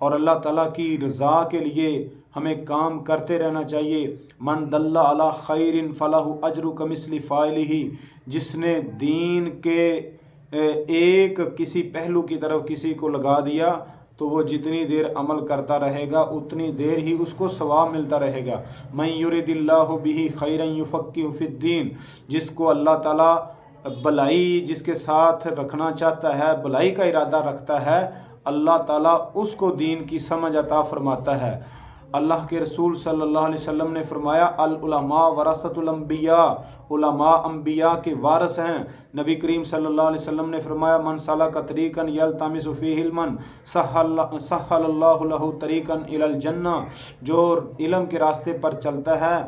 اور اللہ تعالیٰ کی رضا کے لیے ہمیں کام کرتے رہنا چاہیے۔ من دل علی خیر فلہ اجر کمثل فاعلہ، جس نے دین کے ایک کسی پہلو کی طرف کسی کو لگا دیا تو وہ جتنی دیر عمل کرتا رہے گا اتنی دیر ہی اس کو ثواب ملتا رہے گا۔ من یرد اللہ بہ خیرا یفقہہ فی الدین، جس کو اللہ تعالیٰ بھلائی جس کے ساتھ رکھنا چاہتا ہے، بھلائی کا ارادہ رکھتا ہے، اللہ تعالیٰ اس کو دین کی سمجھ عطا فرماتا ہے۔ اللہ کے رسول صلی اللہ علیہ وسلم نے فرمایا العلماء ورثۃ الانبیاء، علماء انبیاء کے وارث ہیں۔ نبی کریم صلی اللہ علیہ وسلم نے فرمایا من سلک طریقا یلتمس فیہ علما سہل اللہ لہ طریقا الی الجنہ، جو علم کے راستے پر چلتا ہے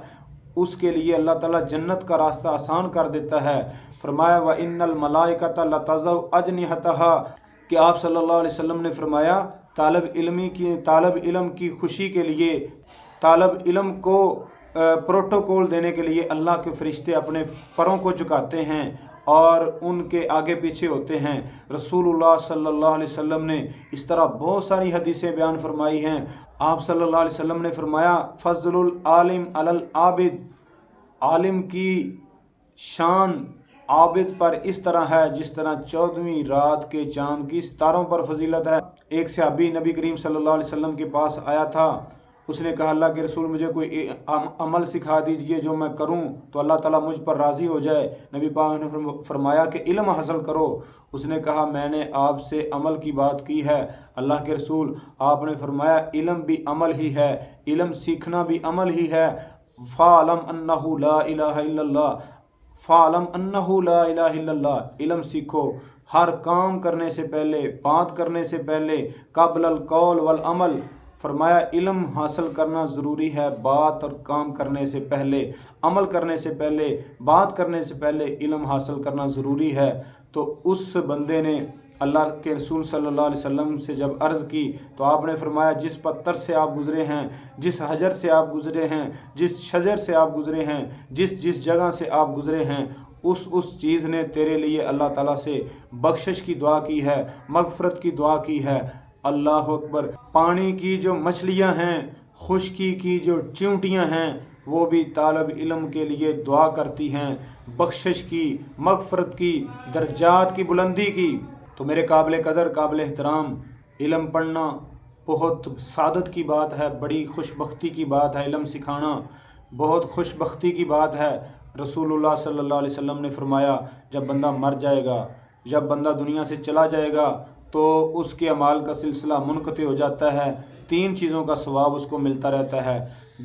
اس کے لیے اللہ تعالیٰ جنت کا راستہ آسان کر دیتا ہے۔ فرمایا وَإِنَّ الْمَلَائِكَةَ لَتَضَعُ أَجْنِحَتَهَا، کہ آپ صلی اللہ علیہ وسلم نے فرمایا طالب علم کی خوشی کے لیے، طالب علم کو پروٹوکول دینے کے لیے اللہ کے فرشتے اپنے پروں کو جھکاتے ہیں اور ان کے آگے پیچھے ہوتے ہیں۔ رسول اللہ صلی اللہ علیہ وسلم نے اس طرح بہت ساری حدیثیں بیان فرمائی ہیں۔ آپ صلی اللہ علیہ وسلم نے فرمایا فضل العالم علی العابد، عالم کی شان عابد پر اس طرح ہے جس طرح 14ویں رات کے چاند کی ستاروں پر فضیلت ہے۔ ایک صحابی نبی کریم صلی اللہ علیہ وسلم کے پاس آیا تھا، اس نے کہا اللہ کے رسول مجھے کوئی عمل سکھا دیجئے جو میں کروں تو اللہ تعالیٰ مجھ پر راضی ہو جائے۔ نبی پاک نے فرمایا کہ علم حاصل کرو۔ اس نے کہا میں نے آپ سے عمل کی بات کی ہے اللہ کے رسول۔ آپ نے فرمایا علم بھی عمل ہی ہے، علم سیکھنا بھی عمل ہی ہے۔ فَاعْلَمْ أَنَّهُ لَا إِلَهَ إِلَّا اللَّهُ، فَاعْلَمْ أَنَّهُ لَا إِلَهَ إِلَّا اللَّهُ، علم سیکھو۔ ہر کام کرنے سے پہلے، بات کرنے سے پہلے، قبل القول والعمل، فرمایا علم حاصل کرنا ضروری ہے۔ بات اور کام کرنے سے پہلے، عمل کرنے سے پہلے، بات کرنے سے پہلے علم حاصل کرنا ضروری ہے۔ تو اس بندے نے اللہ کے رسول صلی اللہ علیہ وسلم سے جب عرض کی تو آپ نے فرمایا جس پتھر سے آپ گزرے ہیں، جس حجر سے آپ گزرے ہیں، جس شجر سے آپ گزرے ہیں، جس جگہ سے آپ گزرے ہیں، اس چیز نے تیرے لیے اللہ تعالیٰ سے بخشش کی دعا کی ہے، مغفرت کی دعا کی ہے۔ اللہ اکبر۔ پانی کی جو مچھلیاں ہیں، خشکی کی جو چیونٹیاں ہیں، وہ بھی طالب علم کے لیے دعا کرتی ہیں بخشش کی، مغفرت کی، درجات کی بلندی کی۔ تو میرے قابل قدر، قابل احترام، علم پڑھنا بہت سعادت کی بات ہے، بڑی خوش بختی کی بات ہے۔ علم سکھانا بہت خوش بختی کی بات ہے۔ رسول اللہ صلی اللہ علیہ وسلم نے فرمایا جب بندہ مر جائے گا، جب بندہ دنیا سے چلا جائے گا تو اس کے اعمال کا سلسلہ منقطع ہو جاتا ہے۔ 3 چیزوں کا ثواب اس کو ملتا رہتا ہے،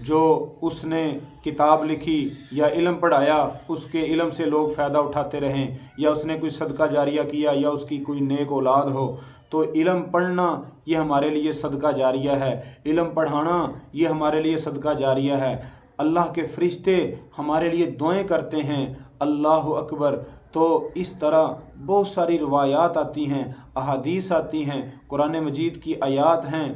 جو اس نے کتاب لکھی یا علم پڑھایا، اس کے علم سے لوگ فائدہ اٹھاتے رہیں، یا اس نے کوئی صدقہ جاریہ کیا، یا اس کی کوئی نیک اولاد ہو۔ تو علم پڑھنا یہ ہمارے لیے صدقہ جاریہ ہے، علم پڑھانا یہ ہمارے لیے صدقہ جاریہ ہے۔ اللہ کے فرشتے ہمارے لیے دعائیں کرتے ہیں، اللہ اکبر۔ تو اس طرح بہت ساری روایات آتی ہیں، احادیث آتی ہیں، قرآن مجید کی آیات ہیں۔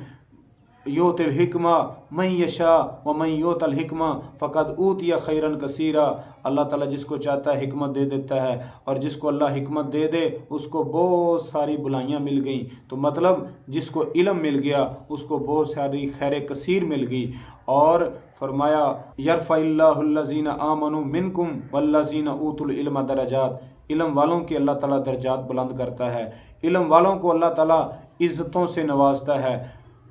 یؤتی الحکمہ من یشاء ومن یؤت الحکمہ فقد اوتی خیرا کثیرا، اللہ تعالیٰ جس کو چاہتا ہے حکمت دے دیتا ہے، اور جس کو اللہ حکمت دے دے اس کو بہت ساری بلائیاں مل گئیں۔ تو مطلب جس کو علم مل گیا اس کو بہت ساری خیر کثیر مل گئی۔ اور فرمایا یرفع اللہ الذین آمنوا منکم والذین اوتوا العلم درجات، علم والوں کے اللہ تعالیٰ درجات بلند کرتا ہے، علم والوں کو اللہ تعالیٰ عزتوں سے نوازتا ہے۔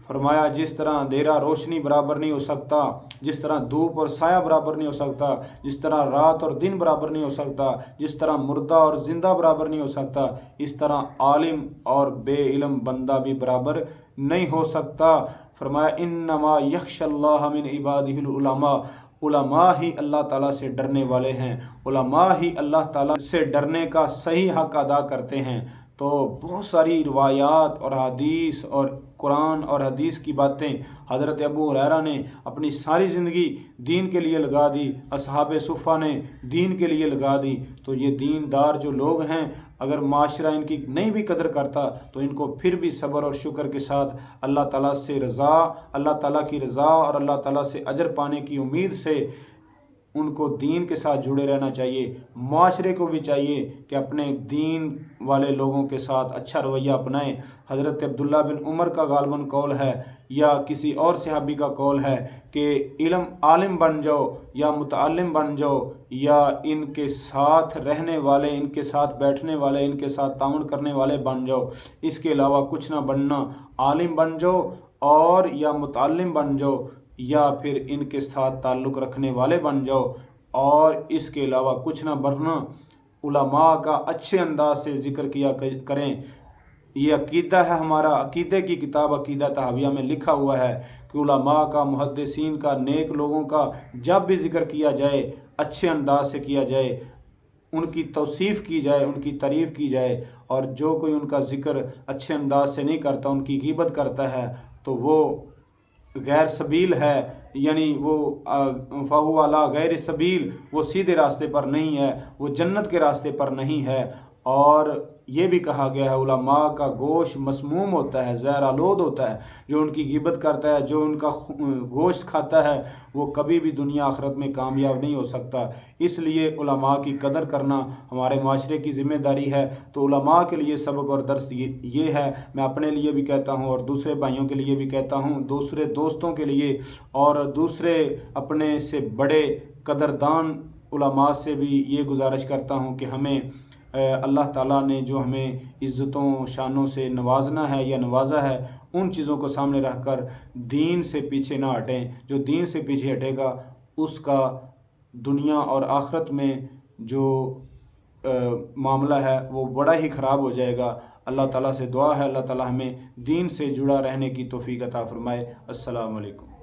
فرمایا جس طرح اندھیرا روشنی برابر نہیں ہو سکتا، جس طرح دھوپ اور سایہ برابر نہیں ہو سکتا، جس طرح رات اور دن برابر نہیں ہو سکتا، جس طرح مردہ اور زندہ برابر نہیں ہو سکتا، اس طرح عالم اور بے علم بندہ بھی برابر نہیں ہو سکتا۔ فرمایا انما یخشی اللہ من عبادہ العلماء، علماء ہی اللہ تعالیٰ سے ڈرنے والے ہیں، علماء ہی اللہ تعالیٰ سے ڈرنے کا صحیح حق ادا کرتے ہیں۔ تو بہت ساری روایات اور حدیث اور قرآن اور حدیث کی باتیں حضرت ابو ہریرہ نے اپنی ساری زندگی دین کے لیے لگا دی، اصحاب صفہ نے دین کے لیے لگا دی۔ تو یہ دیندار جو لوگ ہیں، اگر معاشرہ ان کی نہیں بھی قدر کرتا تو ان کو پھر بھی صبر اور شکر کے ساتھ اللہ تعالیٰ سے رضا، اللہ تعالیٰ کی رضا اور اللہ تعالیٰ سے اجر پانے کی امید سے ان کو دین کے ساتھ جڑے رہنا چاہیے۔ معاشرے کو بھی چاہیے کہ اپنے دین والے لوگوں کے ساتھ اچھا رویہ اپنائیں۔ حضرت عبداللہ بن عمر کا غالباً قول ہے یا کسی اور صحابی کا قول ہے کہ عالم بن جاؤ یا متعلم بن جاؤ یا ان کے ساتھ رہنے والے، ان کے ساتھ بیٹھنے والے، ان کے ساتھ تعاون کرنے والے بن جاؤ، اس کے علاوہ کچھ نہ بننا۔ عالم بن جاؤ اور یا متعلم بن جاؤ یا پھر ان کے ساتھ تعلق رکھنے والے بن جاؤ، اور اس کے علاوہ کچھ نہ بننا۔ علماء کا اچھے انداز سے ذکر کیا کریں۔ یہ عقیدہ ہے ہمارا، عقیدے کی کتاب عقیدہ طحاویہ میں لکھا ہوا ہے کہ علماء کا، محدثین کا، نیک لوگوں کا جب بھی ذکر کیا جائے اچھے انداز سے کیا جائے، ان کی توصیف کی جائے، ان کی تعریف کی جائے، اور جو کوئی ان کا ذکر اچھے انداز سے نہیں کرتا، ان کی غیبت کرتا ہے، تو وہ غیر سبیل ہے، یعنی وہ فہو علی غیر سبیل، وہ سیدھے راستے پر نہیں ہے، وہ جنت کے راستے پر نہیں ہے۔ اور یہ بھی کہا گیا ہے علماء کا گوشت مسموم ہوتا ہے، زہر آلود ہوتا ہے۔ جو ان کی غیبت کرتا ہے، جو ان کا گوشت کھاتا ہے، وہ کبھی بھی دنیا آخرت میں کامیاب نہیں ہو سکتا۔ اس لیے علماء کی قدر کرنا ہمارے معاشرے کی ذمہ داری ہے۔ تو علماء کے لیے سبق اور درس یہ ہے، میں اپنے لیے بھی کہتا ہوں اور دوسرے بھائیوں کے لیے بھی کہتا ہوں، دوسرے دوستوں کے لیے اور دوسرے اپنے سے بڑے قدردان علماء سے بھی یہ گزارش کرتا ہوں کہ ہمیں اللہ تعالیٰ نے جو ہمیں عزتوں شانوں سے نوازنا ہے یا نوازا ہے، ان چیزوں کو سامنے رکھ کر دین سے پیچھے نہ ہٹیں۔ جو دین سے پیچھے ہٹے گا اس کا دنیا اور آخرت میں جو معاملہ ہے وہ بڑا ہی خراب ہو جائے گا۔ اللہ تعالیٰ سے دعا ہے اللہ تعالیٰ ہمیں دین سے جڑا رہنے کی توفیق عطا فرمائے۔ السلام علیکم۔